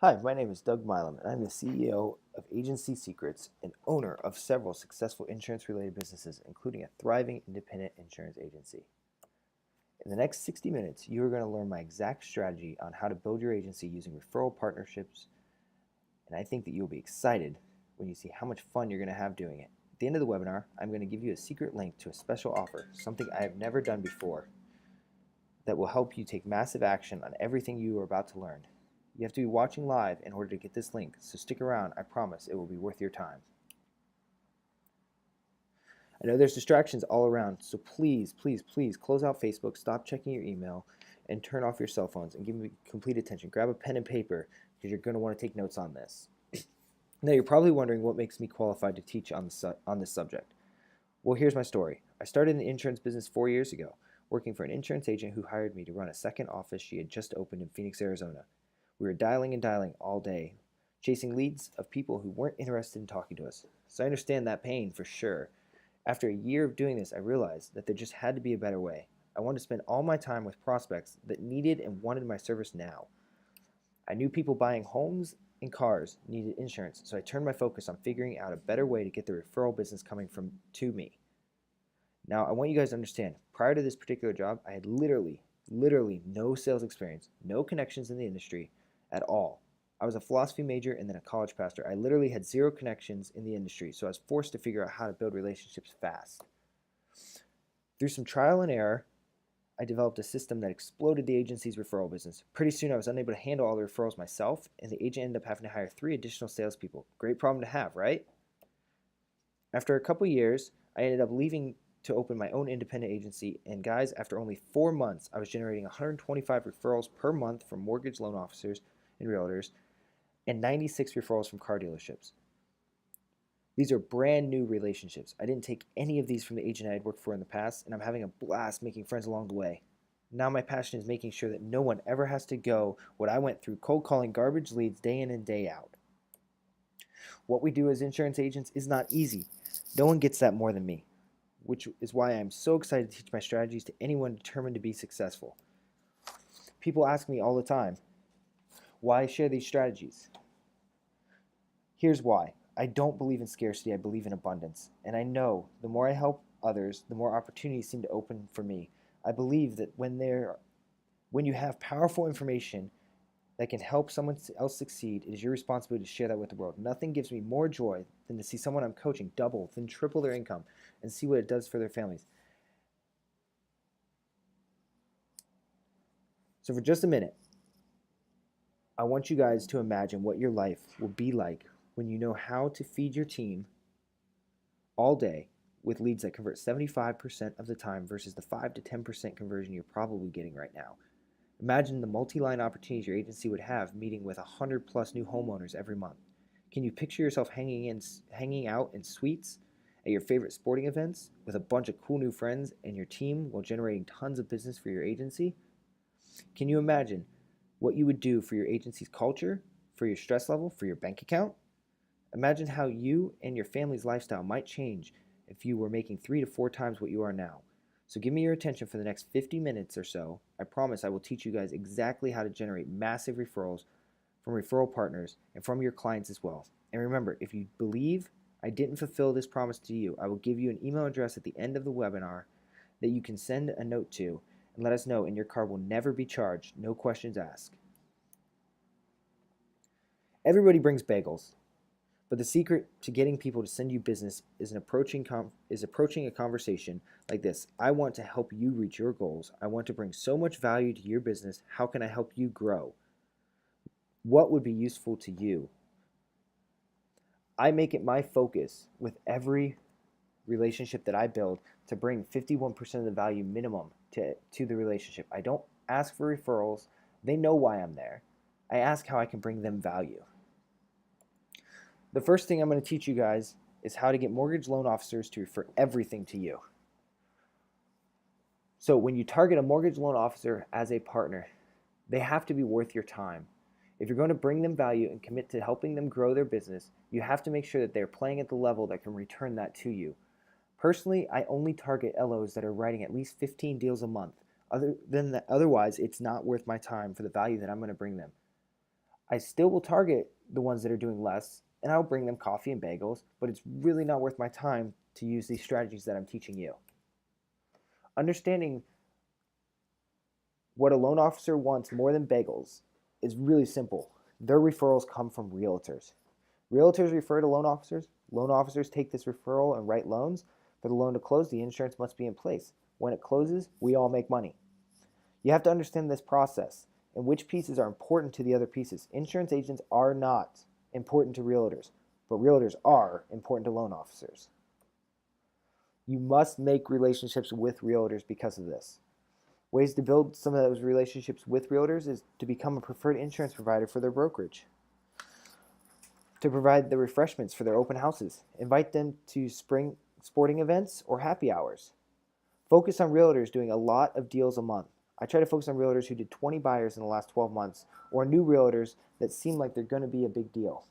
Hi, my name is Doug Milam, and I'm the CEO of Agency Secrets and owner of several successful insurance related businesses, including a thriving independent insurance agency. In the next 60 minutes, you are going to learn my exact strategy on how to build your agency using referral partnerships, and I think that you'll be excited when you see how much fun you're going to have doing it. At the end of the webinar, I'm going to give you a secret link to a special offer, something I have never done before, that will help you take massive action on everything you are about to learn. You have to be watching live in order to get this link, so stick around. I promise it will be worth your time. I know there's distractions all around, so please, please, please close out Facebook, stop checking your email, and turn off your cell phones and give me complete attention. Grab a pen and paper because you're going to want to take notes on this. Now, you're probably wondering what makes me qualified to teach on this subject. Well, here's my story. I started in the insurance business 4 years ago, working for an insurance agent who hired me to run a second office she had just opened in Phoenix, Arizona. We were dialing and dialing all day, chasing leads of people who weren't interested in talking to us. So I understand that pain for sure. After a year of doing this, I realized that there just had to be a better way. I wanted to spend all my time with prospects that needed and wanted my service now. I knew people buying homes and cars needed insurance, so I turned my focus on figuring out a better way to get the referral business coming to me. Now, I want you guys to understand, prior to this particular job, I had literally no sales experience, no connections in the industry at all. I was a philosophy major and then a college pastor. I literally had zero connections in the industry, so I was forced to figure out how to build relationships fast. Through some trial and error, I developed a system that exploded the agency's referral business. Pretty soon, I was unable to handle all the referrals myself, and the agent ended up having to hire 3 additional salespeople. Great problem to have, right? After a couple years, I ended up leaving to open my own independent agency, and guys, after only 4 months, I was generating 125 referrals per month from mortgage loan officers and realtors, and 96 referrals from car dealerships. These are brand new relationships. I didn't take any of these from the agent I had worked for in the past, and I'm having a blast making friends along the way. Now my passion is making sure that no one ever has to go what I went through, cold calling garbage leads day in and day out. What we do as insurance agents is not easy. No one gets that more than me, which is why I'm so excited to teach my strategies to anyone determined to be successful. People ask me all the time, why share these strategies? Here's why. I don't believe in scarcity, I believe in abundance. And I know the more I help others, the more opportunities seem to open for me. I believe that when you have powerful information that can help someone else succeed, it is your responsibility to share that with the world. Nothing gives me more joy than to see someone I'm coaching double, then triple their income, and see what it does for their families. So for just a minute, I want you guys to imagine what your life will be like when you know how to feed your team all day with leads that convert 75% of the time versus the 5 to 10% conversion you're probably getting right now. Imagine the multi-line opportunities your agency would have meeting with 100 plus new homeowners every month. Can you picture yourself hanging out in suites at your favorite sporting events with a bunch of cool new friends and your team while generating tons of business for your agency? Can you imagine what you would do for your agency's culture, for your stress level, for your bank account? Imagine how you and your family's lifestyle might change if you were making 3 to 4 times what you are now. So give me your attention for the next 50 minutes or so. I promise I will teach you guys exactly how to generate massive referrals from referral partners and from your clients as well. And remember, if you believe I didn't fulfill this promise to you, I will give you an email address at the end of the webinar that you can send a note to and let us know, and your card will never be charged, no questions asked. Everybody brings bagels. But the secret to getting people to send you business is approaching a conversation like this. I want to help you reach your goals. I want to bring so much value to your business. How can I help you grow? What would be useful to you? I make it my focus with every relationship that I build to bring 51% of the value minimum to the relationship. I don't ask for referrals. They know why I'm there. I ask how I can bring them value. The first thing I'm going to teach you guys is how to get mortgage loan officers to refer everything to you. So when you target a mortgage loan officer as a partner, they have to be worth your time. If you're going to bring them value and commit to helping them grow their business, you have to make sure that they're playing at the level that can return that to you. Personally, I only target LOs that are writing at least 15 deals a month. Otherwise, it's not worth my time for the value that I'm going to bring them. I still will target the ones that are doing less, and I'll bring them coffee and bagels, but it's really not worth my time to use these strategies that I'm teaching you. Understanding what a loan officer wants more than bagels is really simple. Their referrals come from realtors. Realtors refer to loan officers. Loan officers take this referral and write loans. For the loan to close, the insurance must be in place. When it closes, we all make money. You have to understand this process and which pieces are important to the other pieces. Insurance agents are not important to realtors, but realtors are important to loan officers. You must make relationships with realtors because of this. Ways to build some of those relationships with realtors is to become a preferred insurance provider for their brokerage, to provide the refreshments for their open houses, invite them to spring sporting events or happy hours. Focus on realtors doing a lot of deals a month. I try to focus on realtors who did 20 buyers in the last 12 months or new realtors that seem like they're going to be a big deal.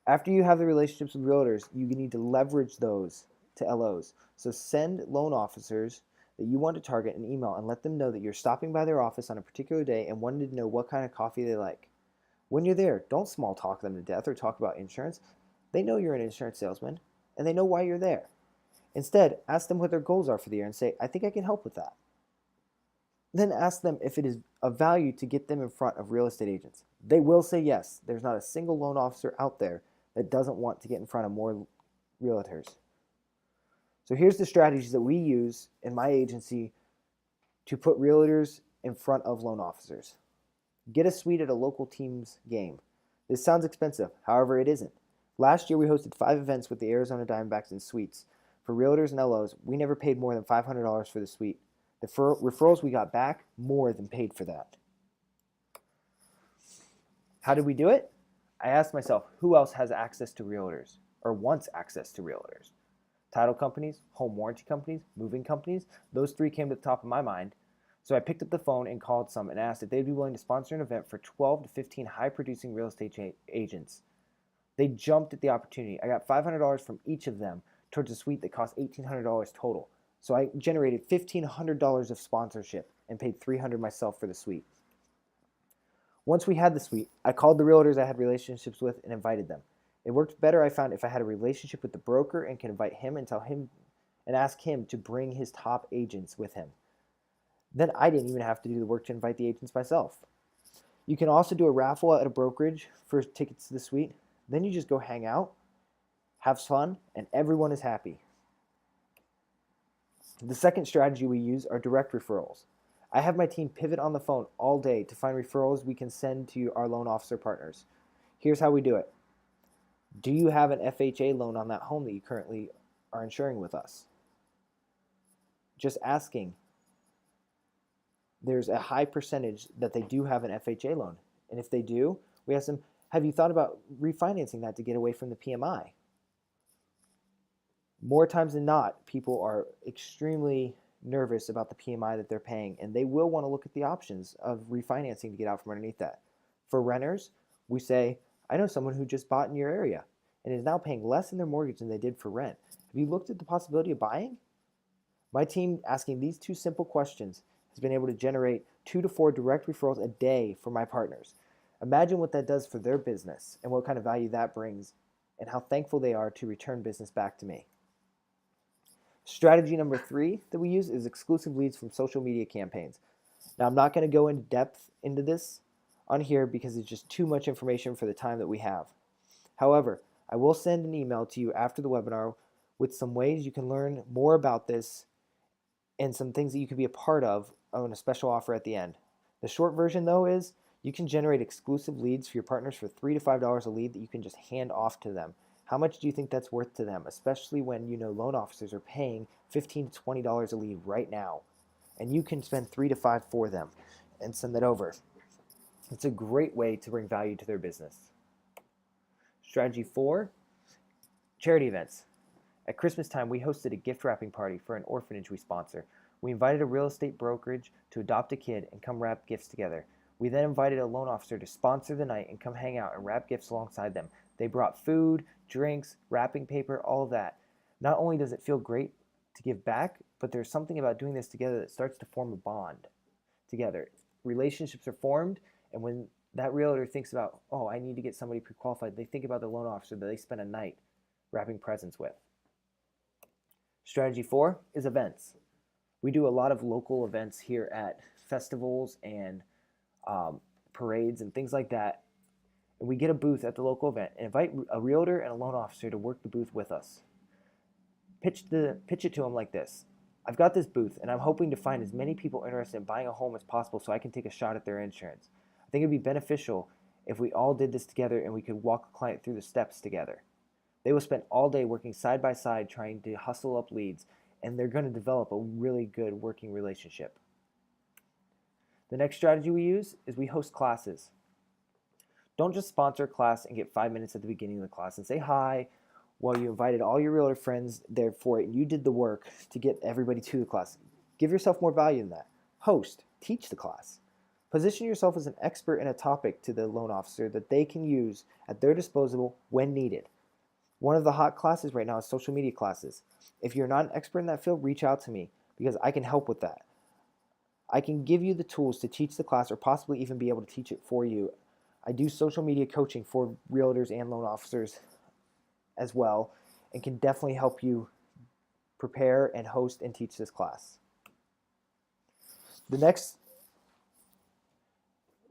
After you have the relationships with realtors, you need to leverage those to LOs. So send loan officers that you want to target an email and let them know that you're stopping by their office on a particular day and wanted to know what kind of coffee they like. When you're there, don't small talk them to death or talk about insurance. They know you're an insurance salesman and they know why you're there. Instead, ask them what their goals are for the year and say, I think I can help with that. Then ask them if it is of value to get them in front of real estate agents. They will say yes. There's not a single loan officer out there that doesn't want to get in front of more realtors. So here's the strategies that we use in my agency to put realtors in front of loan officers. Get a suite at a local team's game. This sounds expensive, however it isn't. Last year we hosted 5 events with the Arizona Diamondbacks in suites. For realtors and LOs, we never paid more than $500 for the suite. The referrals we got back more than paid for that. How did we do it? I asked myself, who else has access to realtors or wants access to realtors? Title companies, home warranty companies, moving companies, those 3 came to the top of my mind. So I picked up the phone and called some and asked if they'd be willing to sponsor an event for 12 to 15 high-producing real estate agents. They jumped at the opportunity. I got $500 from each of them towards a suite that cost $1,800 total. So I generated $1,500 of sponsorship and paid $300 myself for the suite. Once we had the suite, I called the realtors I had relationships with and invited them. It worked better, I found, if I had a relationship with the broker and could invite him and tell him and ask him to bring his top agents with him. Then I didn't even have to do the work to invite the agents myself. You can also do a raffle at a brokerage for tickets to the suite. Then you just go hang out, have fun, and everyone is happy. The second strategy we use are direct referrals. I have my team pivot on the phone all day to find referrals we can send to our loan officer partners. Here's how we do it. Do you have an FHA loan on that home that you currently are insuring with us? Just asking. There's a high percentage that they do have an FHA loan. And if they do, we ask them, have you thought about refinancing that to get away from the PMI? More times than not, people are extremely nervous about the PMI that they're paying, and they will want to look at the options of refinancing to get out from underneath that. For renters, we say, I know someone who just bought in your area and is now paying less in their mortgage than they did for rent. Have you looked at the possibility of buying? My team, asking these 2 simple questions, has been able to generate 2 to 4 direct referrals a day for my partners. Imagine what that does for their business and what kind of value that brings and how thankful they are to return business back to me. Strategy number 3 that we use is exclusive leads from social media campaigns. Now, I'm not going to go in depth into this on here because it's just too much information for the time that we have. However, I will send an email to you after the webinar with some ways you can learn more about this and some things that you can be a part of on a special offer at the end. The short version, though, is you can generate exclusive leads for your partners for $3 to $5 a lead that you can just hand off to them. How much do you think that's worth to them, especially when you know loan officers are paying $15 to $20 a lead right now, and you can spend $3 to $5 for them and send that over. It's a great way to bring value to their business. Strategy 4, charity events. At Christmas time, we hosted a gift wrapping party for an orphanage we sponsor. We invited a real estate brokerage to adopt a kid and come wrap gifts together. We then invited a loan officer to sponsor the night and come hang out and wrap gifts alongside them. They brought food, drinks, wrapping paper, all of that. Not only does it feel great to give back, but there's something about doing this together that starts to form a bond together. Relationships are formed, And when that realtor thinks about, oh, I need to get somebody pre-qualified, they think about the loan officer that they spent a night wrapping presents with. Strategy 4 is events. We do a lot of local events here at festivals and parades and things like that. And we get a booth at the local event and invite a realtor and a loan officer to work the booth with us. Pitch it to them like this. I've got this booth and I'm hoping to find as many people interested in buying a home as possible so I can take a shot at their insurance. I think it'd be beneficial if we all did this together and we could walk a client through the steps together. They will spend all day working side by side trying to hustle up leads, and they're going to develop a really good working relationship. The next strategy we use is we host classes. Don't just sponsor a class and get 5 minutes at the beginning of the class and say hi while you invited all your realtor friends there for it and you did the work to get everybody to the class. Give yourself more value than that. Host, teach the class. Position yourself as an expert in a topic to the loan officer that they can use at their disposal when needed. One of the hot classes right now is social media classes. If you're not an expert in that field, reach out to me because I can help with that. I can give you the tools to teach the class or possibly even be able to teach it for you. I do social media coaching for realtors and loan officers as well and can definitely help you prepare and host and teach this class. The next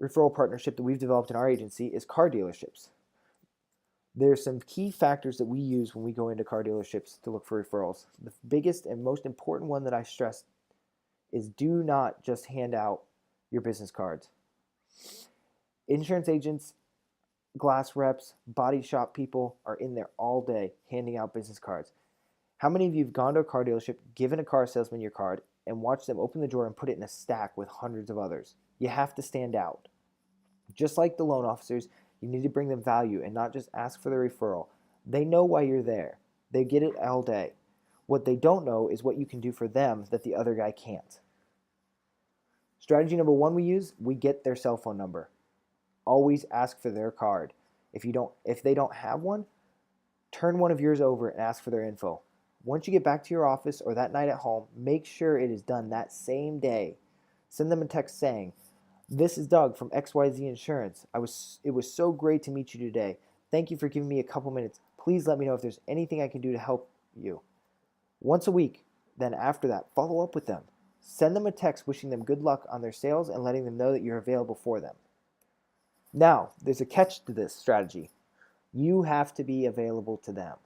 referral partnership that we've developed in our agency is car dealerships. There's some key factors that we use when we go into car dealerships to look for referrals. The biggest and most important one that I stress is do not just hand out your business cards. Insurance agents, glass reps, body shop people are in there all day handing out business cards. How many of you have gone to a car dealership, given a car salesman your card, and watched them open the drawer and put it in a stack with hundreds of others? You have to stand out. Just like the loan officers, you need to bring them value and not just ask for the referral. They know why you're there. They get it all day. What they don't know is what you can do for them that the other guy can't. Strategy number 1 we use, we get their cell phone number. Always ask for their card. If they don't have one, turn one of yours over and ask for their info. Once you get back to your office or that night at home, make sure it is done that same day. Send them a text saying, "This is Doug from XYZ Insurance. It was so great to meet you today. Thank you for giving me a couple minutes. Please let me know if there's anything I can do to help you." Once a week, then after that, follow up with them. Send them a text wishing them good luck on their sales and letting them know that you're available for them. Now, there's a catch to this strategy. You have to be available to them.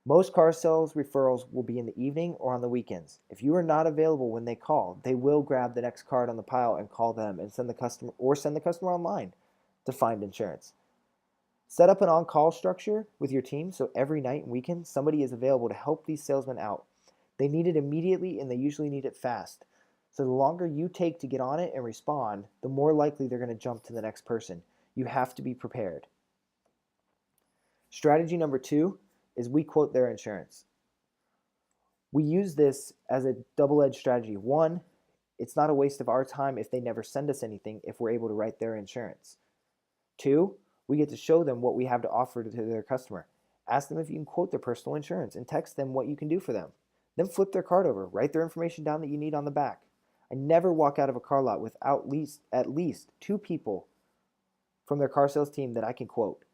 Most car sales referrals will be in the evening or on the weekends. If you are not available when they call, they will grab the next card on the pile and call them and send the customer online to find insurance. Set up an on-call structure with your team so every night and weekend somebody is available to help these salesmen out. They need it immediately and they usually need it fast. So the longer you take to get on it and respond, the more likely they're going to jump to the next person. You have to be prepared. Strategy number 2 is we quote their insurance. We use this as a double-edged strategy. 1, it's not a waste of our time if they never send us anything if we're able to write their insurance. 2, we get to show them what we have to offer to their customer. Ask them if you can quote their personal insurance and text them what you can do for them. Then flip their card over, write their information down that you need on the back. I never walk out of a car lot without at least 2 people from their car sales team that I can quote.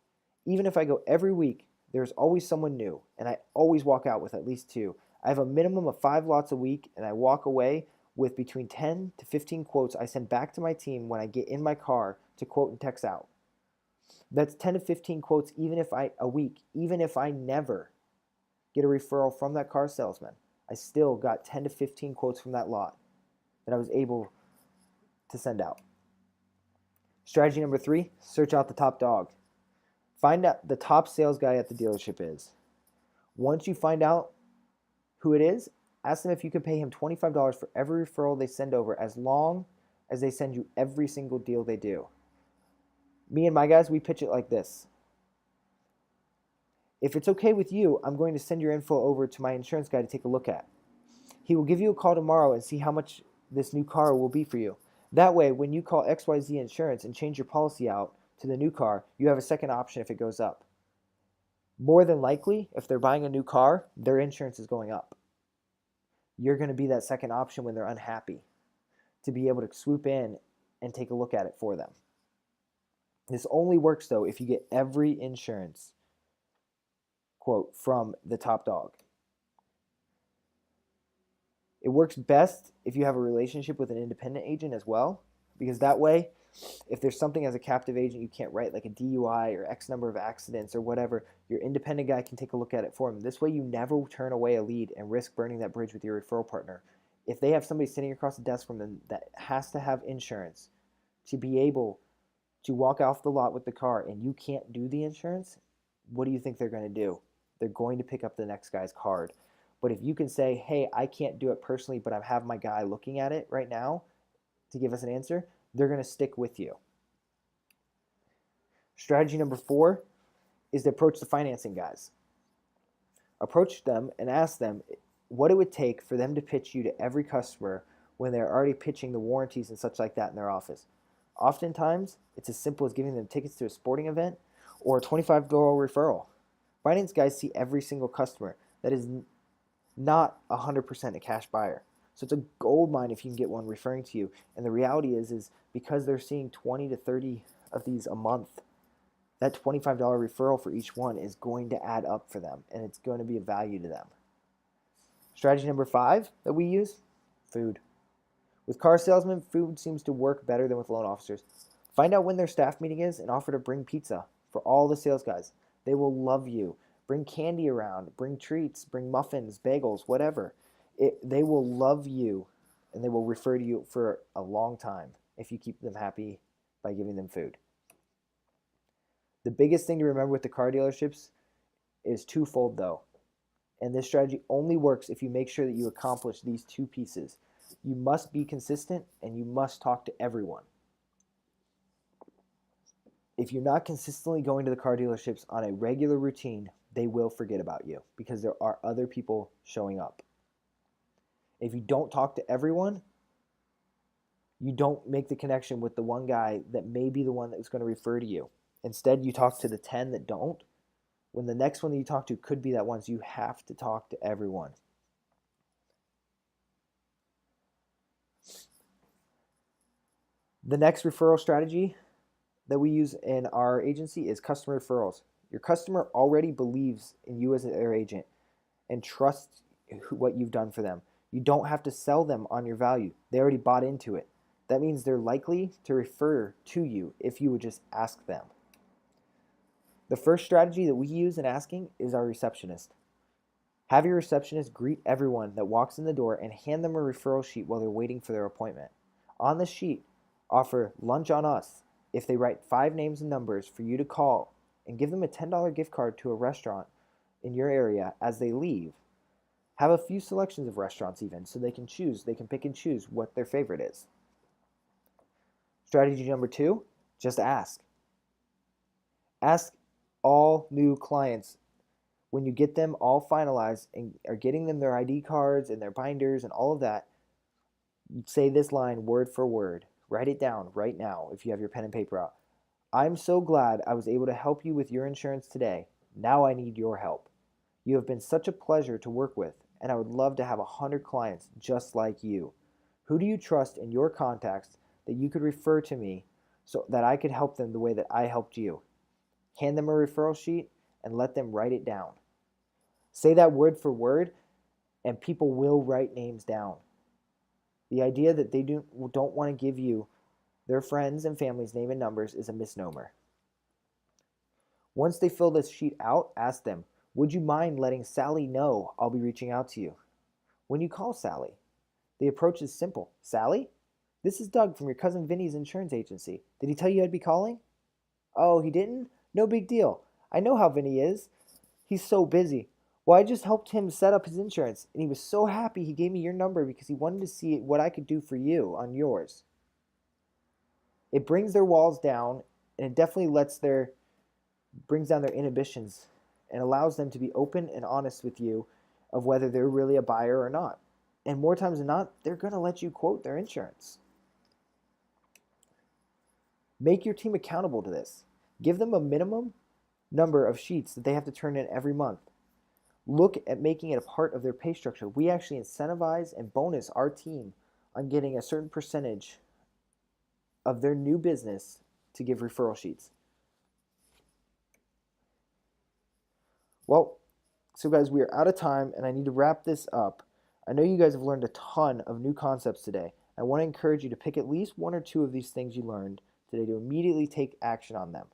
Even if I go every week, there's always someone new, and I always walk out with at least 2. I have a minimum of 5 lots a week, and I walk away with between 10 to 15 quotes I send back to my team when I get in my car to quote and text out. That's 10 to 15 quotes even if I never get a referral from that car salesman. I still got 10 to 15 quotes from that lot that I was able to send out. Strategy number 3, search out the top dog. Find out the top sales guy at the dealership is. Once you find out who it is, ask them if you can pay him $25 for every referral they send over as long as they send you every single deal they do. Me and my guys, we pitch it like this. If it's okay with you, I'm going to send your info over to my insurance guy to take a look at. He will give you a call tomorrow and see how much this new car will be for you. That way, when you call XYZ Insurance and change your policy out to the new car, you have a second option if it goes up. More than likely, if they're buying a new car, their insurance is going up. You're going to be that second option when they're unhappy to be able to swoop in and take a look at it for them. This only works, though, if you get every insurance quote from the top dog. It works best if you have a relationship with an independent agent as well, because that way, if there's something as a captive agent you can't write, like a DUI or X number of accidents or whatever, your independent guy can take a look at it for him. This way, you never turn away a lead and risk burning that bridge with your referral partner. If they have somebody sitting across the desk from them that has to have insurance to be able to walk off the lot with the car and you can't do the insurance, what do you think they're going to do? They're going to pick up the next guy's card. But if you can say, hey, I can't do it personally, but I have my guy looking at it right now to give us an answer, they're going to stick with you. Strategy number 4 is to approach the financing guys. Approach them and ask them what it would take for them to pitch you to every customer when they're already pitching the warranties and such like that in their office. Oftentimes, it's as simple as giving them tickets to a sporting event or a $25 referral. Finance guys see every single customer. That is not 100% a cash buyer. So it's a gold mine if you can get one referring to you. And the reality is because they're seeing 20 to 30 of these a month, that $25 referral for each one is going to add up for them, and it's going to be of value to them. Strategy number 5 that we use, food. With car salesmen, food seems to work better than with loan officers. Find out when their staff meeting is and offer to bring pizza for all the sales guys. They will love you. Bring candy around, bring treats, bring muffins, bagels, whatever. They will love you, and they will refer to you for a long time if you keep them happy by giving them food. The biggest thing to remember with the car dealerships is twofold, though. And this strategy only works if you make sure that you accomplish these 2 pieces. You must be consistent, and you must talk to everyone. If you're not consistently going to the car dealerships on a regular routine, they will forget about you because there are other people showing up. If you don't talk to everyone, you don't make the connection with the one guy that may be the one that's going to refer to you. Instead, you talk to the 10 that don't, when the next one that you talk to could be that one, so you have to talk to everyone. The next referral strategy that we use in our agency is customer referrals. Your customer already believes in you as their agent and trusts what you've done for them. You don't have to sell them on your value. They already bought into it. That means they're likely to refer to you if you would just ask them. The first strategy that we use in asking is our receptionist. Have your receptionist greet everyone that walks in the door and hand them a referral sheet while they're waiting for their appointment. On the sheet, offer lunch on us if they write 5 names and numbers for you to call, and give them a $10 gift card to a restaurant in your area as they leave. Have a few selections of restaurants even, so they can pick and choose what their favorite is. Strategy number 2, just ask. Ask all new clients when you get them all finalized and are getting them their ID cards and their binders and all of that. You say this line word for word. Write it down right now if you have your pen and paper out. I'm so glad I was able to help you with your insurance today. Now I need your help. You have been such a pleasure to work with, and I would love to have 100 clients just like you. Who do you trust in your contacts that you could refer to me so that I could help them the way that I helped you? Hand them a referral sheet and let them write it down. Say that word for word, and people will write names down. The idea that they don't want to give you their friends and family's name and numbers is a misnomer. Once they fill this sheet out, ask them, would you mind letting Sally know I'll be reaching out to you? When you call Sally, the approach is simple. Sally, this is Doug from your cousin Vinny's insurance agency. Did he tell you I'd be calling? Oh, he didn't? No big deal. I know how Vinny is. He's so busy. Well, I just helped him set up his insurance, and he was so happy he gave me your number because he wanted to see what I could do for you on yours. It brings their walls down, and it definitely brings down their inhibitions and allows them to be open and honest with you of whether they're really a buyer or not. And more times than not, they're going to let you quote their insurance. Make your team accountable to this. Give them a minimum number of sheets that they have to turn in every month. Look at making it a part of their pay structure. We actually incentivize and bonus our team on getting a certain percentage of their new business to give referral sheets. Well, so guys, we are out of time and I need to wrap this up. I know you guys have learned a ton of new concepts today. I want to encourage you to pick at least one or two of these things you learned today to immediately take action on them.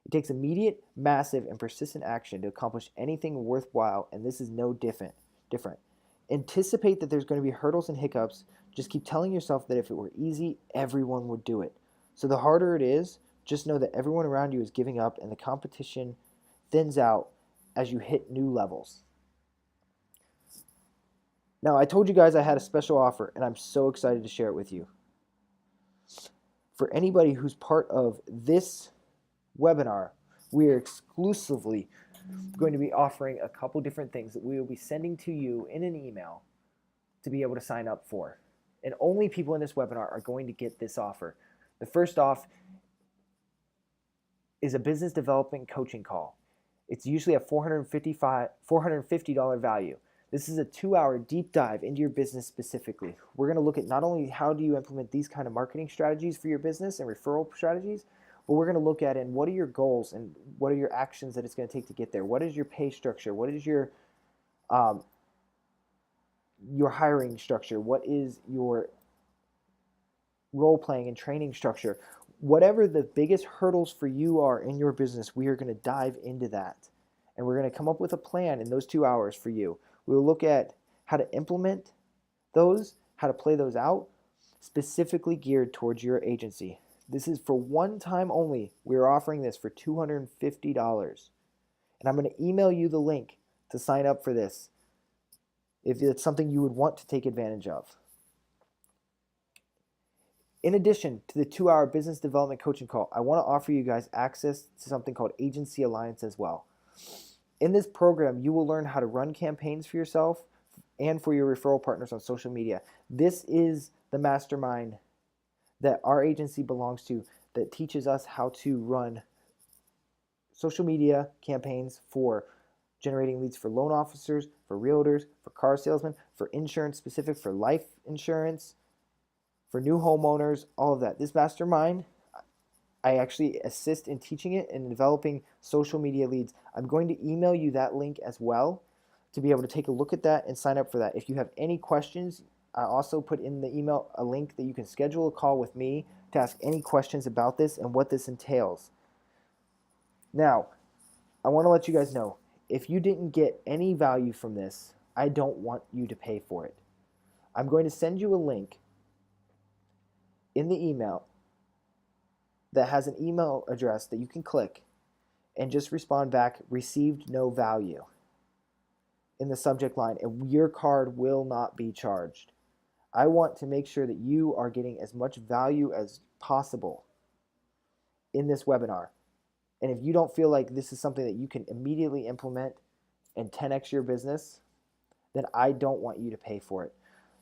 It takes immediate, massive, and persistent action to accomplish anything worthwhile, and this is no different. Anticipate that there's going to be hurdles and hiccups. Just keep telling yourself that if it were easy, everyone would do it. So the harder it is, just know that everyone around you is giving up and the competition thins out as you hit new levels. Now, I told you guys I had a special offer, and I'm so excited to share it with you. For anybody who's part of this webinar, we are exclusively going to be offering a couple different things that we will be sending to you in an email to be able to sign up for. And only people in this webinar are going to get this offer. The first off is a business development coaching call. It's usually a $450 value. This is a 2-hour deep dive into your business specifically. We're going to look at not only how do you implement these kind of marketing strategies for your business and referral strategies, but we're going to look at in what are your goals and what are your actions that it's going to take to get there. What is your pay structure? What is your hiring structure? What is your role playing and training structure? Whatever the biggest hurdles for you are in your business, we are going to dive into that. And we're going to come up with a plan in those 2 hours for you. We'll look at how to implement those, how to play those out, specifically geared towards your agency. This is for one time only. We're offering this for $250. And I'm going to email you the link to sign up for this if it's something you would want to take advantage of. In addition to the 2-hour business development coaching call, I want to offer you guys access to something called Agency Alliance as well. In this program, you will learn how to run campaigns for yourself and for your referral partners on social media. This is the mastermind that our agency belongs to that teaches us how to run social media campaigns for generating leads for loan officers, for realtors, for car salesmen, for insurance specific, for life insurance, for new homeowners, all of that. This mastermind, I actually assist in teaching it and developing social media leads. I'm going to email you that link as well to be able to take a look at that and sign up for that. If you have any questions, I also put in the email a link that you can schedule a call with me to ask any questions about this and what this entails. Now, I want to let you guys know, if you didn't get any value from this, I don't want you to pay for it. I'm going to send you a link in the email that has an email address that you can click and just respond back, received no value, in the subject line, and your card will not be charged. I want to make sure that you are getting as much value as possible in this webinar. And if you don't feel like this is something that you can immediately implement and 10x your business, then I don't want you to pay for it.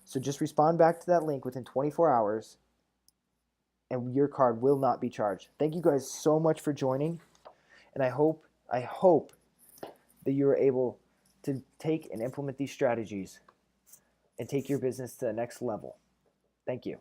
So just respond back to that link within 24 hours and your card will not be charged. Thank you guys so much for joining. And I hope that you're able to take and implement these strategies and take your business to the next level. Thank you.